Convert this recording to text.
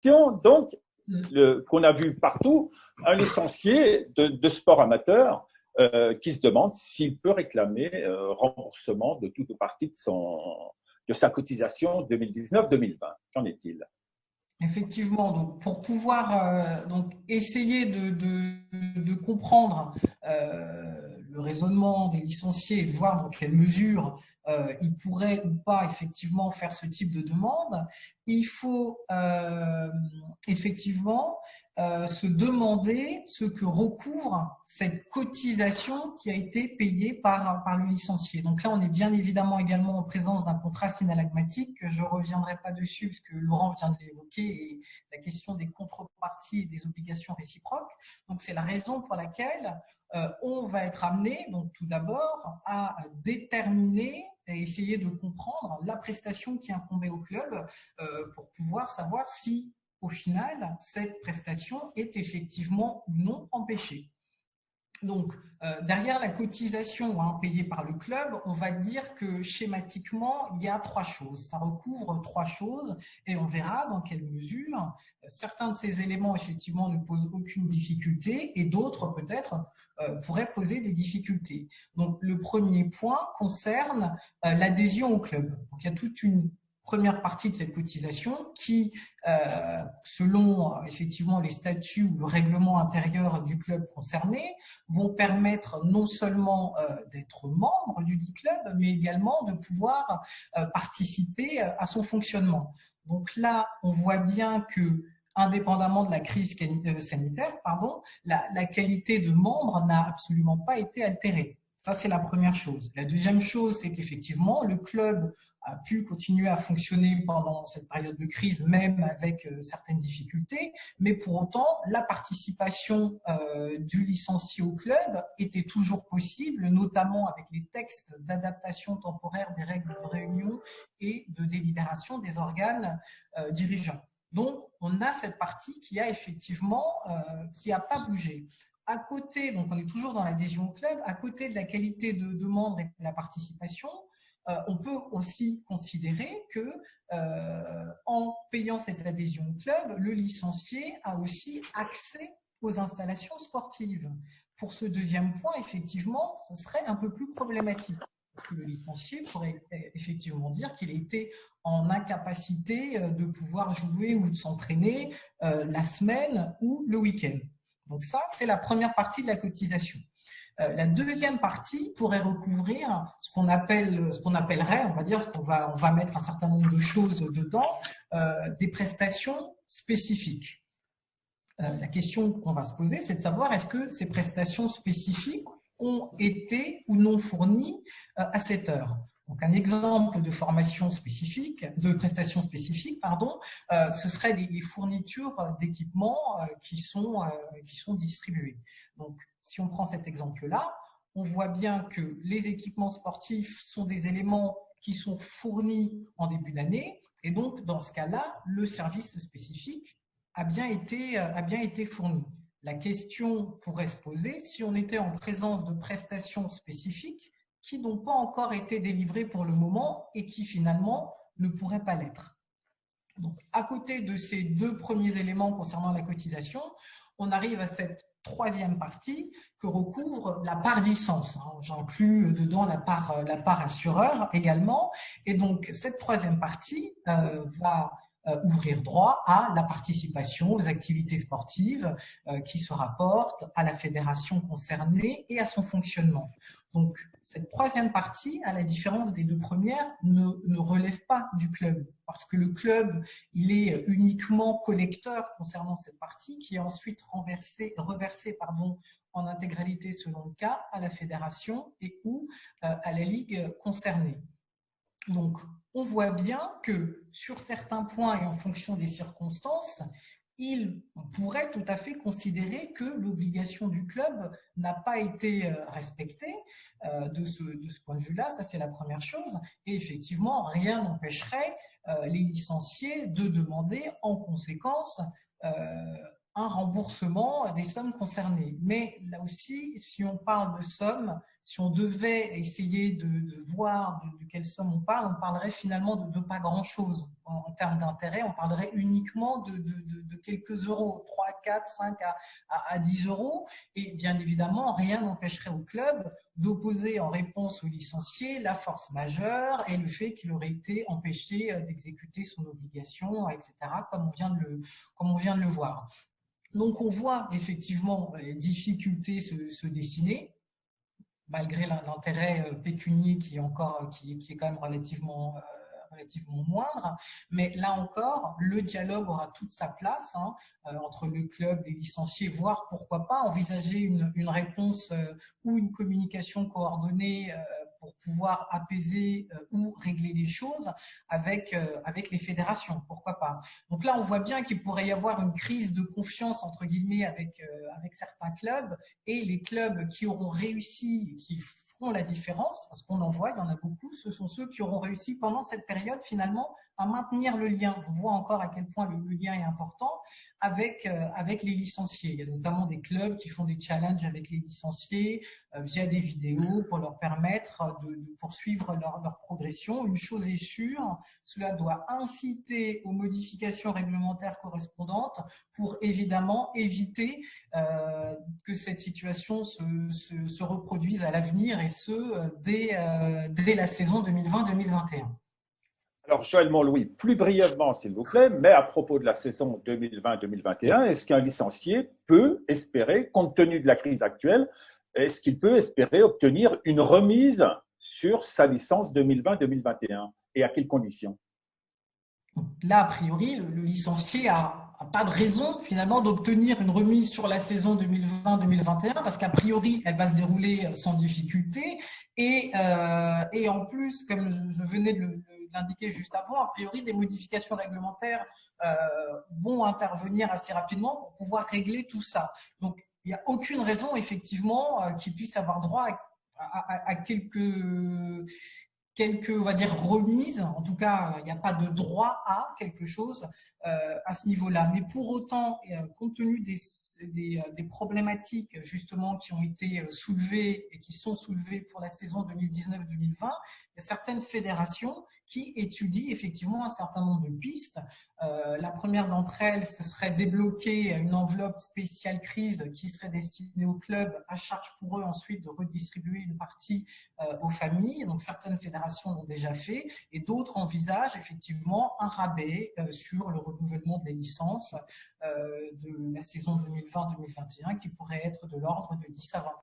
Donc, qu'on a vu partout, un licencié de sport amateur qui se demande s'il peut réclamer remboursement de toute ou partie de sa cotisation 2019-2020. Qu'en est-il? Effectivement, donc pour pouvoir donc essayer de comprendre le raisonnement des licenciés et de voir dans quelle mesure ils pourraient ou pas effectivement faire ce type de demande, il faut effectivement se demander ce que recouvre cette cotisation qui a été payée par le licencié. Donc là, on est bien évidemment également en présence d'un contrat synalagmatique. Je ne reviendrai pas dessus parce que Laurent vient de l'évoquer, et la question des contreparties et des obligations réciproques. Donc c'est la raison pour laquelle on va être amené, donc tout d'abord, à déterminer et essayer de comprendre la prestation qui incombait au club pour pouvoir savoir si au final, cette prestation est effectivement ou non empêchée. Donc, derrière la cotisation payée par le club, on va dire que schématiquement, il y a trois choses. Ça recouvre trois choses et on verra dans quelle mesure certains de ces éléments, effectivement, ne posent aucune difficulté et d'autres, peut-être, pourraient poser des difficultés. Donc, le premier point concerne l'adhésion au club. Donc, il y a toute une première partie de cette cotisation qui, selon effectivement les statuts ou le règlement intérieur du club concerné, vont permettre non seulement d'être membre du dit club, mais également de pouvoir participer à son fonctionnement. Donc là, on voit bien que, indépendamment de la crise sanitaire, la qualité de membre n'a absolument pas été altérée. Ça, c'est la première chose. La deuxième chose, c'est qu'effectivement, le club a pu continuer à fonctionner pendant cette période de crise, même avec certaines difficultés, mais pour autant, la participation du licencié au club était toujours possible, notamment avec les textes d'adaptation temporaire des règles de réunion et de délibération des organes dirigeants. Donc, on a cette partie qui a effectivement, qui n'a pas bougé. À côté, donc on est toujours dans l'adhésion au club, à côté de la qualité de membre et de la participation, on peut aussi considérer que en payant cette adhésion au club, le licencié a aussi accès aux installations sportives. Pour ce deuxième point, effectivement, ce serait un peu plus problématique. Le licencié pourrait effectivement dire qu'il était en incapacité de pouvoir jouer ou de s'entraîner la semaine ou le week-end. Donc ça, c'est la première partie de la cotisation. La deuxième partie pourrait recouvrir ce qu'on appellerait, on va dire, on va mettre un certain nombre de choses dedans, des prestations spécifiques. La question qu'on va se poser, c'est de savoir est-ce que ces prestations spécifiques ont été ou non fournies à cette heure. Donc, un exemple de formation spécifique, de prestations spécifiques, ce serait les fournitures d'équipements qui sont distribuées. Donc, si on prend cet exemple-là, on voit bien que les équipements sportifs sont des éléments qui sont fournis en début d'année, et donc, dans ce cas-là, le service spécifique a bien été fourni. La question pourrait se poser si on était en présence de prestations spécifiques qui n'ont pas encore été délivrées pour le moment et qui finalement ne pourraient pas l'être. Donc, à côté de ces deux premiers éléments concernant la cotisation, on arrive à cette troisième partie que recouvre la part licence. J'inclus dedans la part assureur également. Et donc, cette troisième partie va ouvrir droit à la participation aux activités sportives qui se rapportent à la fédération concernée et à son fonctionnement. Donc, cette troisième partie, à la différence des deux premières, ne relève pas du club, parce que le club, il est uniquement collecteur concernant cette partie, qui est ensuite reversée en intégralité selon le cas à la fédération et ou à la ligue concernée. Donc, on voit bien que sur certains points et en fonction des circonstances, on pourrait tout à fait considérer que l'obligation du club n'a pas été respectée de ce point de vue-là. Ça, c'est la première chose. Et effectivement, rien n'empêcherait les licenciés de demander en conséquence un remboursement des sommes concernées. Mais là aussi, si on parle de sommes, si on devait essayer de voir de quelle somme on parlerait finalement de pas grand-chose en termes d'intérêt. On parlerait uniquement de quelques euros, 3, 4, 5 à 10 euros. Et bien évidemment, rien n'empêcherait au club d'opposer en réponse au licencié la force majeure et le fait qu'il aurait été empêché d'exécuter son obligation, etc., comme on vient de le voir. Donc, on voit effectivement les difficultés se dessiner, malgré l'intérêt pécunier qui est quand même relativement moindre. Mais là encore, le dialogue aura toute sa place entre le club, les licenciés, voire pourquoi pas envisager une réponse ou une communication coordonnée pour pouvoir apaiser ou régler les choses avec les fédérations, pourquoi pas. Donc là, on voit bien qu'il pourrait y avoir une crise de confiance, entre guillemets, avec certains clubs, et les clubs qui auront réussi, qui feront la différence, parce qu'on en voit, il y en a beaucoup, ce sont ceux qui auront réussi pendant cette période finalement à maintenir le lien. On voit encore à quel point le lien est important avec les licenciés. Il y a notamment des clubs qui font des challenges avec les licenciés via des vidéos pour leur permettre de poursuivre leur progression. Une chose est sûre, cela doit inciter aux modifications réglementaires correspondantes pour évidemment éviter que cette situation se reproduise à l'avenir, et ce, dès la saison 2020-2021. Alors, Joël Montlouis, plus brièvement, s'il vous plaît, mais à propos de la saison 2020-2021, est-ce qu'un licencié peut espérer, compte tenu de la crise actuelle, est-ce qu'il peut espérer obtenir une remise sur sa licence 2020-2021 et à quelles conditions? Là, a priori, le licencié n'a pas de raison finalement d'obtenir une remise sur la saison 2020-2021 parce qu'a priori, elle va se dérouler sans difficulté. Et en plus, comme je venais de l'indiquer juste avant, a priori, des modifications réglementaires vont intervenir assez rapidement pour pouvoir régler tout ça. Donc, il n'y a aucune raison, effectivement, qu'il puisse avoir droit à quelques, on va dire, remises. En tout cas, il n'y a pas de droit à quelque chose à ce niveau-là. Mais pour autant, compte tenu des problématiques justement qui ont été soulevées et qui sont soulevées pour la saison 2019-2020, il y a certaines fédérations qui étudient effectivement un certain nombre de pistes. La première d'entre elles, ce serait débloquer une enveloppe spéciale crise qui serait destinée aux clubs, à charge pour eux ensuite de redistribuer une partie aux familles. Donc certaines fédérations l'ont déjà fait et d'autres envisagent effectivement un rabais sur le renouvellement des licences de la saison 2020-2021 qui pourrait être de l'ordre de 10 à 20%.